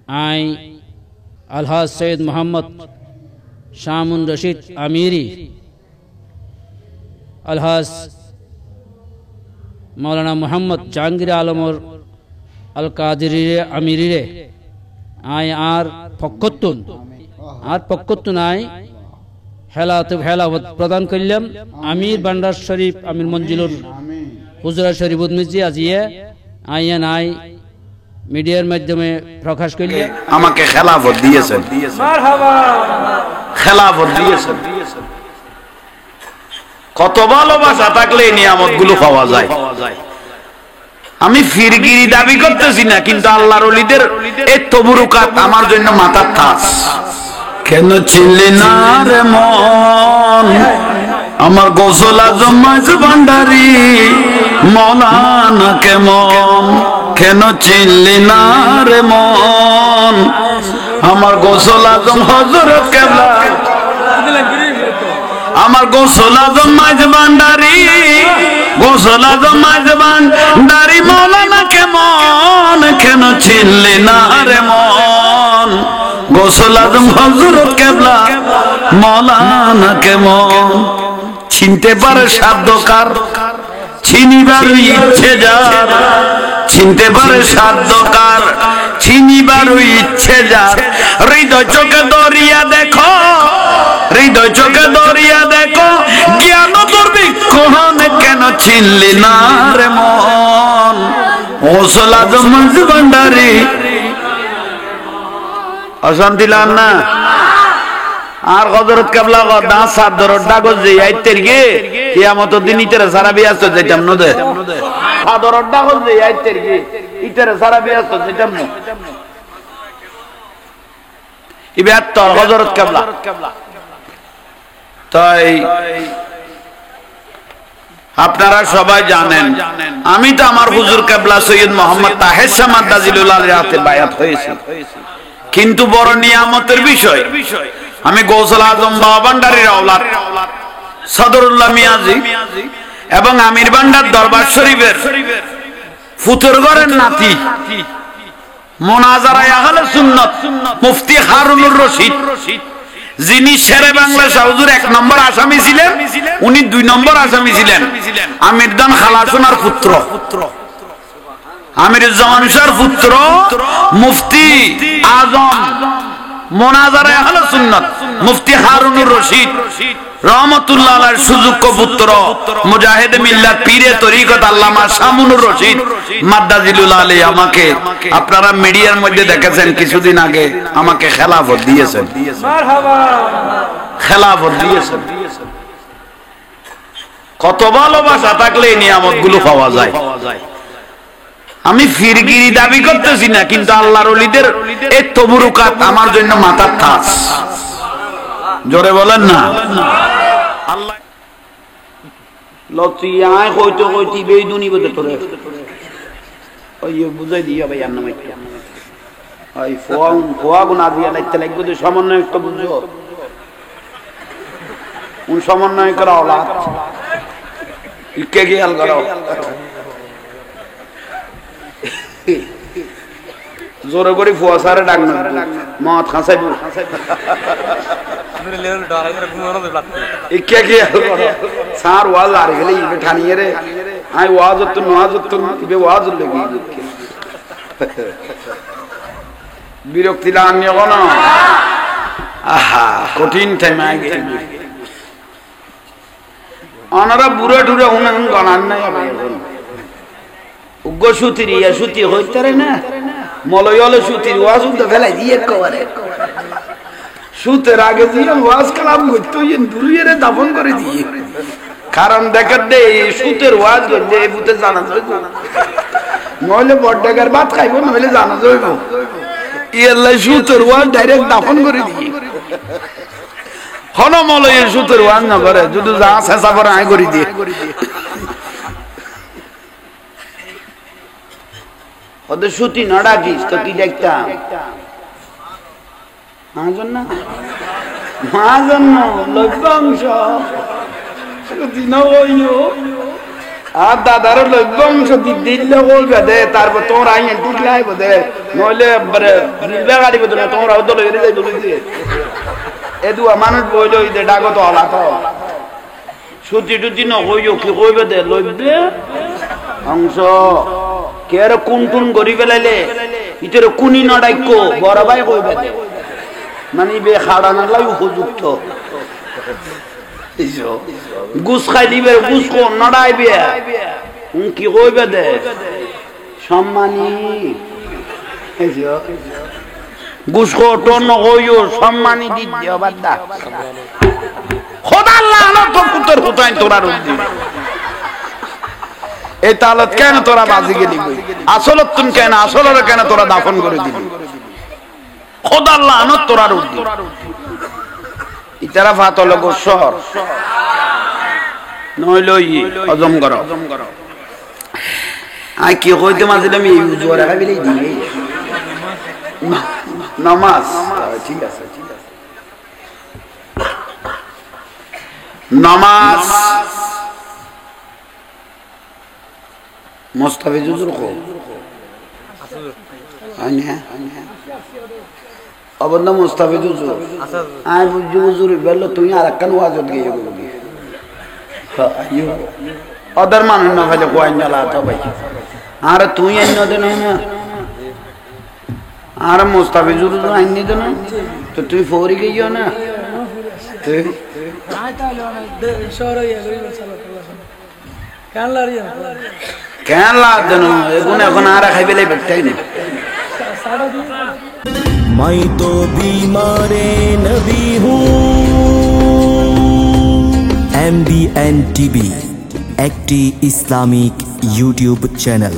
I Alhaj Syed Mohammad Shamun Rashid Amiri Alhaj Maulana Mohammad Jahangir আলমর আল কাদিরি আমিরিরে আই আর পক্ষতুন আই হেলা প্রদান করলাম আমির বান্ডার শরীফ আমির মঞ্জিলুর হুজরা শরীফ উদ্মিজি আজিয়ে আইয়ান আই মিডিয়ার মাধ্যমে প্রকাশ করলে আমাকে খেলাফত দিয়েছেন, মারহাবা, খেলাফত দিয়েছেন। কত ভালোবাসা থাকলে এই নিয়ামতগুলো পাওয়া যায়। আমি ফিরগিরি দাবি করতেছি না, কিন্তু আল্লাহর ওলিদের এই তবরুকাত আমার জন্য মাথার তাজ। কেন চিনলি না রে মন আমার গোসল আজম মাঝ ভান্ডারি মৌলানা কেমন, কেন চিনলি না রে মন আমার গোসল আজম হযরত কেবলা, আমার গোসল আজম মাঝ ভান্ডারি, গোসল আজম মাঝ ভান্ডারি মৌলানা কেমন, কেন চিনলি না রে মন গোসল আজম হযরত কেবলা মৌলানা কেমন। চিনতে পারে সাধ্যকার, চিনিবার ইচ্ছে যার, চিনতে পারে সাধ্যকার, চিনিবার ইচ্ছে যার। হৃদয় চোখে দরিয়া দেখো, হৃদয় চোখে দরিয়া দেখো, জ্ঞান দুর্ভিক্ষণ কেন চিনলি না রে মন গোসল আজম মাঝ ভান্ডারি। অশান্তি লান না আর হযরত কেবলা দাঁত সাত ধরো ডাগজ যে আইতের গে কিয়ামত দিন ইতারে সারা বিয়াস যেতাম নদে সাদর ডাগজ যে আইতের গে ইতারে সারা বিয়াস যেতাম ন ইবাদত হযরত কেবলা। তাই আপনারা সবাই জানেন আমি তো আমার হুজুর কেবলা সৈয়দ মোহাম্মদ তাহের শাহ মাদ্দাজিলুল্লাহ এর হাতে বায়াত হয়েছি, কিন্তু বড় নিয়ামতের বিষয় আমি গৌসুল আজম বাবা ভান্ডারীর আওলাদ সদরুল্লাহ মিয়াজি এবং আমির ভান্ডার দরবার শরীফের ফুতুরগড়ের নাতি মোনাজারায়ে আহলে সুন্নাত মুফতি হারুনুর রশিদ, যিনি শেরে বাংলা হুজুর 1 নম্বর আসামি ছিলেন, উনি 2 নম্বর আসামি ছিলেন আমিরদান খালাসুনার পুত্র, আমিরুজ্জামান শাহর পুত্র মুফতি আজম মোনাজারায়ে আহলে সুন্নাত মুফতি হারুনুর রশিদ রহমাতুল্লাহ আলাইহির সুযোগ্য পুত্র মুজাহিদ মিল্লাত পীরে তরিকত আল্লামা শামুনুর রশিদ মাদ্দাজিলুল্লাহ আলাইহি আমাকে আপনারা মিডিয়ার মধ্যে দেখেছেন কিছুদিন আগে আমাকে খেলাফত দিয়েছেন, মারহাবা, খেলাফত দিয়েছেন। কত ভালোবাসা থাকলে এই নিয়ামতগুলো পাওয়া যায়। আমি ফিরগিরি দাবি করতেছি না, কিন্তু আল্লাহর ওলিদের এই তবরুকাত আমার জন্য মাথার তাজ। জোরে বলেন না আল্লাহ লতিয়ায় কইতো কইতি বেদুনি বদে তোরে ওই বুঝাই দিয়া ভাই আন্না মাইতে ওই ফোয়া গুনা দিয়া লাইতে লাগবে তো সমন্বয় একটু বুঝো উন সমন্বয় করা औलाद ইকে গিয়াল করো জোরে করে ফুয়া সারে ডাক না মত খাসাইব আমরা লেন ডরা করে ঘুমানো দে লাগতে ইকে গিয়াল করো সার ওয়াজ আর গেলে ইবে ঠানিয়ে রে আই ওয়াজ তো নওয়াজ তো ইবে ওয়াজ লাগি বিরক্তি লাগনি কোন আহা কঠিন টাইম আগে আনারা বুড়া টুরা হুন গানান নাই উগ্র সুতির ইয়া সুতি হইতারে না মলয়লে সুতির ওয়াজ তো ফেলাই দিয়ে কবারে সুতের আগে দিয়ে ওয়াজ কালাম করতে ইন দুরিয়ে দাফন করে দিয়ে কারণ দেখেন দে সুতের ওয়াজ করলে এই বুতে জানা যায় নইলে বড়ডাগার ভাত খাইবো নইলে জানা যাইবো ইয়াল্লা সুতের ওয়াজ ডাইরেক্ট দাফন করে দিয়ে হন মলয়ে সুতের ওয়াজ না করে যদি যা শেষা করে আই করে দিয়ে ওদের সুতি না ডাকিস তো কি দেখতাম মাজন না মাজন না লভ্যাংশ সুতি না হইও আর দাদার বংশ দিল্লে বলবে দে তারপর তোমরা আইন টিকলাই বোধে নইলে দিলবে গাড়ি বোধ না তোমরা দলে যাই বলেছি এদুয়া মানুষ বইল দে ডাকো তো হলা তো সুতি টুতি নকইও কি কইবে দে লইবে অংশ কে আর কোন টুন গড়ি ফেলাইলে ইতরে কুনি নডাইকো বড় ভাই কইবে দে মানে বে খাড়ানোর লাই উপযুক্ত গুস খাই দিবে গুস কোন নড়াইবে কি কইবে দে সম্মানী গুস কো টন হইও সম্মানী দি দিও বাদা খোদা লানত তো পুত্র হুতাইন তোরা রুদি এই তালত কেন তোরা বাজি গেলি আসলত তুন কেন আসলরে কেন তোরা দাফন করে দিলি খোদা লানত তোরা রুদি ইতারা ফাতল গোসর নইলই হজম করো আই কি কইতে মাঝে আমি জোরে খাবিলেই দিই নামাজ ঠিক আছে ঠিক আছে নামাজ মুস্তাফিজুর কো আনে অবন্ধ মুস্তাফিজুর আই বুজুর বেলো তুই আর কান ওয়াজত গিয়ে বলবি আইও অদর মানুষ না ফেলে কোয়াই না লাতা ভাই আর তুই আইন দে না আর মুস্তাফিজুর আইন দে না তো তুই ফৌরি গইও না তুই কেন লাগছে না এখন আর খাই পেলে বেটাই না मैं तो बीमारे नबी हूँ। MBN TV একটি ইসলামিক ইউটিউব চ্যানেল।